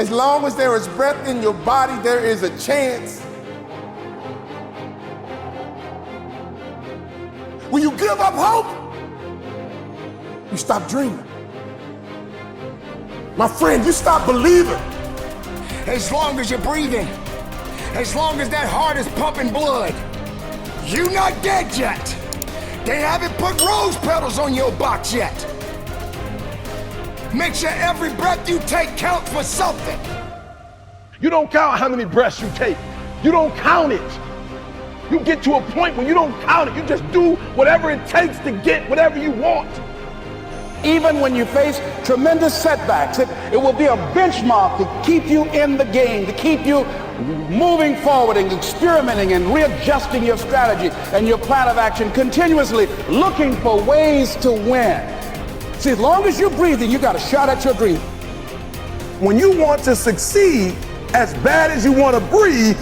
As long as there is breath in your body, there is a chance. When you give up hope, you stop dreaming. My friend, you stop believing. As long as you're breathing, as long as that heart is pumping blood, you're not dead yet. They haven't put rose petals on your box yet. Make sure every breath you take counts for something. You don't count how many breaths you take. You don't count it. You get to a point when you don't count it. You just do whatever it takes to get whatever you want. Even when you face tremendous setbacks, it will be a benchmark to keep you in the game, to keep you moving forward and experimenting and readjusting your strategy and your plan of action, continuously looking for ways to win. See, as long as you're breathing, you got a shot at your dream. When you want to succeed as bad as you want to breathe,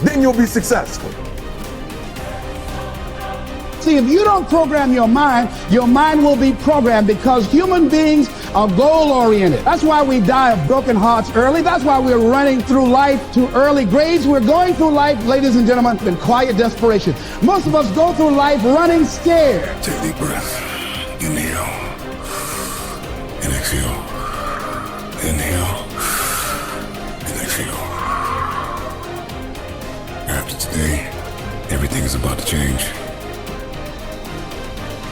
then you'll be successful. See, if you don't program your mind will be programmed, because human beings are goal-oriented. That's why we die of broken hearts early. That's why we're running through life to early grades. We're going through life, ladies and gentlemen, in quiet desperation. Most of us go through life running scared. Take a deep breath. Inhale. And exhale. Inhale. And exhale. After today, everything is about to change.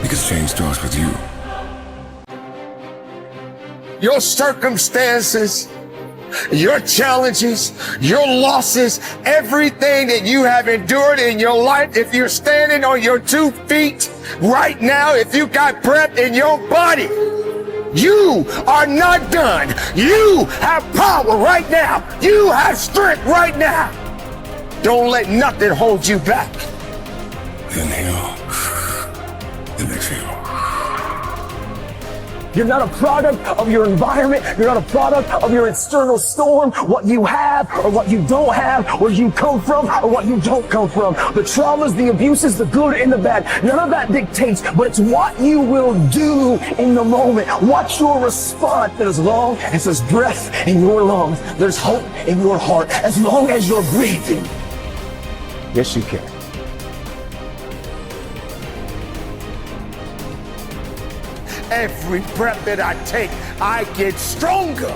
Because change starts with you. Your circumstances, your challenges, your losses, everything that you have endured in your life, if you're standing on your 2 feet right now, if you got breath in your body, you are not done. You have power right now. You have strength right now. Don't let nothing hold you back. Inhale. And exhale. You're not a product of your environment. You're not a product of your external storm, what you have or what you don't have, where you come from or what you don't come from. The traumas, the abuses, the good and the bad. None of that dictates, but it's what you will do in the moment. What's your response? That as long as there's breath in your lungs, there's hope in your heart. As long as you're breathing, yes, you can. Every breath that I take, I get stronger.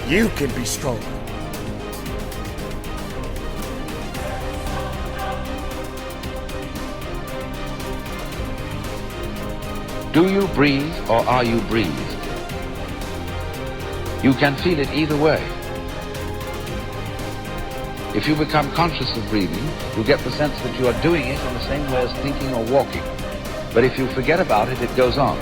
You can be stronger. Do you breathe or are you breathed? You can feel it either way. If you become conscious of breathing, you get the sense that you are doing it in the same way as thinking or walking. But if you forget about it, it goes on.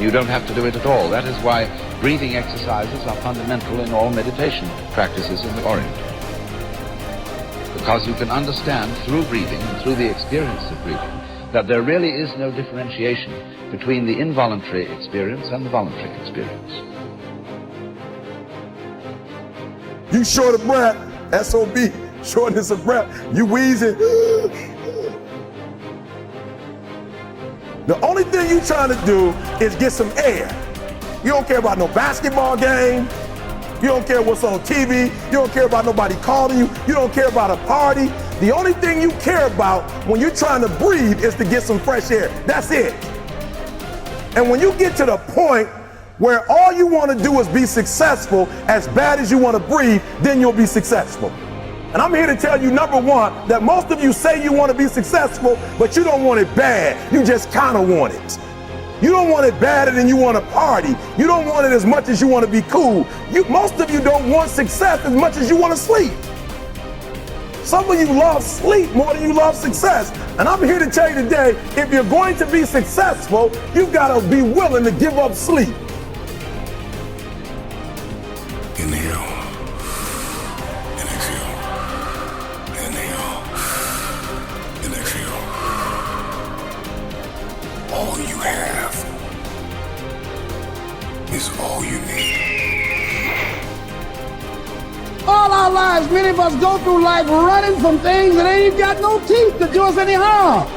You don't have to do it at all. That is why breathing exercises are fundamental in all meditation practices in the Orient. Because you can understand through breathing and through the experience of breathing that there really is no differentiation between the involuntary experience and the voluntary experience. You short of breath, SOB, shortness of breath, you wheezing. The only thing you trying to do is get some air. You don't care about no basketball game. You don't care what's on TV. You don't care about nobody calling you. You don't care about a party. The only thing you care about when you're trying to breathe is to get some fresh air. That's it. And when you get to the point where all you want to do is be successful as bad as you want to breathe, then you'll be successful. And I'm here to tell you, number one, that most of you say you want to be successful, but you don't want it bad. You just kind of want it. You don't want it badder than you want to party. You don't want it as much as you want to be cool. Most of you don't want success as much as you want to sleep. Some of you love sleep more than you love success. And I'm here to tell you today, if you're going to be successful, you've got to be willing to give up sleep. Inhale. And exhale. Inhale. And exhale. All you have is all you need. All our lives, many of us go through life running from things that ain't got no teeth to do us any harm.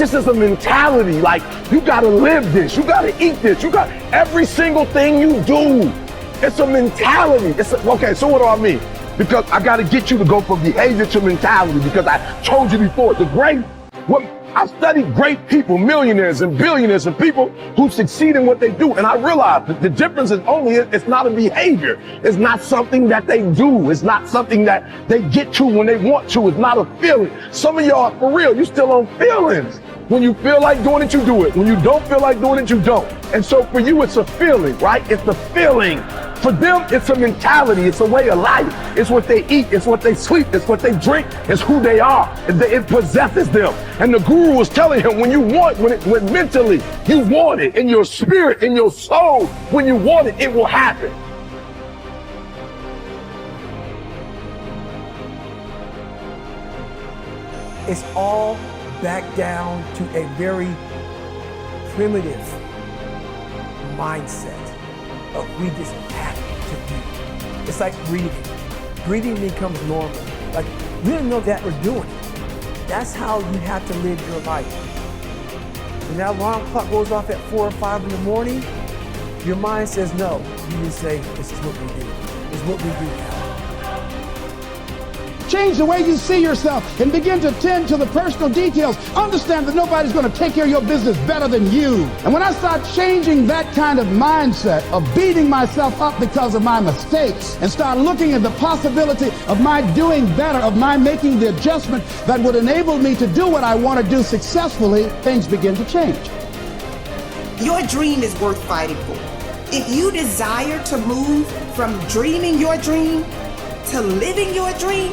just as a mentality. Like, you gotta live this, you gotta eat this, you got every single thing you do. It's a mentality. Okay, so what do I mean? Because I gotta get you to go from behavior to mentality, because I told you before, I've studied great people, millionaires and billionaires and people who succeed in what they do. And I realized that the difference is it's not a behavior. It's not something that they do. It's not something that they get to when they want to. It's not a feeling. Some of y'all, for real, you still on feelings. When you feel like doing it, you do it. When you don't feel like doing it, you don't. And so for you, it's a feeling, right? It's the feeling. For them, it's a mentality. It's a way of life. It's what they eat. It's what they sleep. It's what they drink. It's who they are. It possesses them. And the guru was telling him, when mentally you want it, in your spirit, in your soul, when you want it, it will happen. It's all back down to a very primitive mindset of we just have to do. It's like breathing. Breathing becomes normal. Like, we don't know that we're doing it. That's how you have to live your life. When that alarm clock goes off at 4 or 5 in the morning, your mind says no. You just say, this is what we do. This is what we do now. Change the way you see yourself and begin to tend to the personal details. Understand that nobody's going to take care of your business better than you. And when I start changing that kind of mindset of beating myself up because of my mistakes and start looking at the possibility of my doing better, of my making the adjustment that would enable me to do what I want to do successfully, things begin to change. Your dream is worth fighting for. If you desire to move from dreaming your dream to living your dream,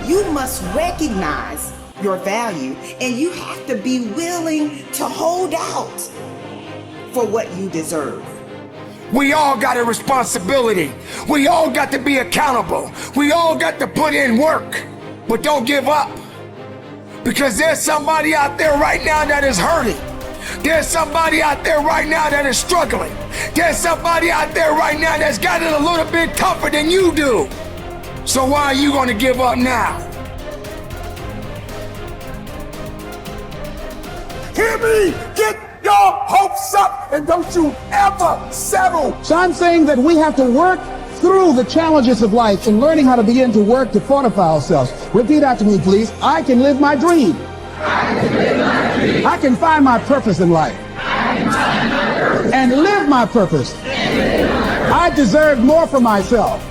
you must recognize your value, and you have to be willing to hold out for what you deserve. We all got a responsibility. We all got to be accountable. We all got to put in work. But don't give up. Because there's somebody out there right now that is hurting. There's somebody out there right now that is struggling. There's somebody out there right now that's got it a little bit tougher than you do. So why are you going to give up now? Hear me! Get your hopes up and don't you ever settle. So I'm saying that we have to work through the challenges of life and learning how to begin to work to fortify ourselves. Repeat after me, please. I can live my dream. I can live my dream. I can find my purpose in life. I can find my purpose. And live my purpose. I deserve more for myself.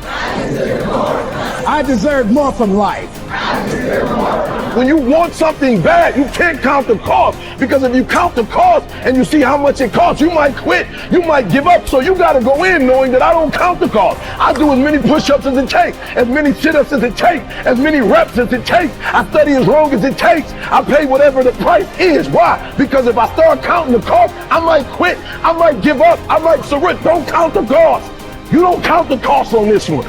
I deserve more from life. When you want something bad, you can't count the cost, because if you count the cost and you see how much it costs, you might quit, you might give up. So you got to go in knowing that I don't count the cost. I do as many push-ups as it takes, as many sit-ups as it takes, as many reps as it takes. I study as long as it takes. I pay whatever the price is. Why? Because if I start counting the cost, I might quit, I might give up, I might surrender. Don't count the cost. You don't count the cost on this one.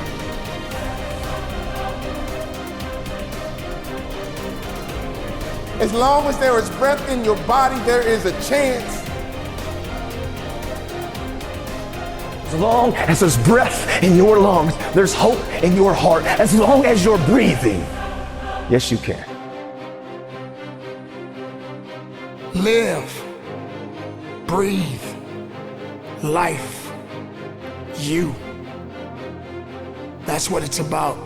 As long as there is breath in your body, there is a chance. As long as there's breath in your lungs, there's hope in your heart. As long as you're breathing, yes, you can. Live, breathe, life, you. That's what it's about.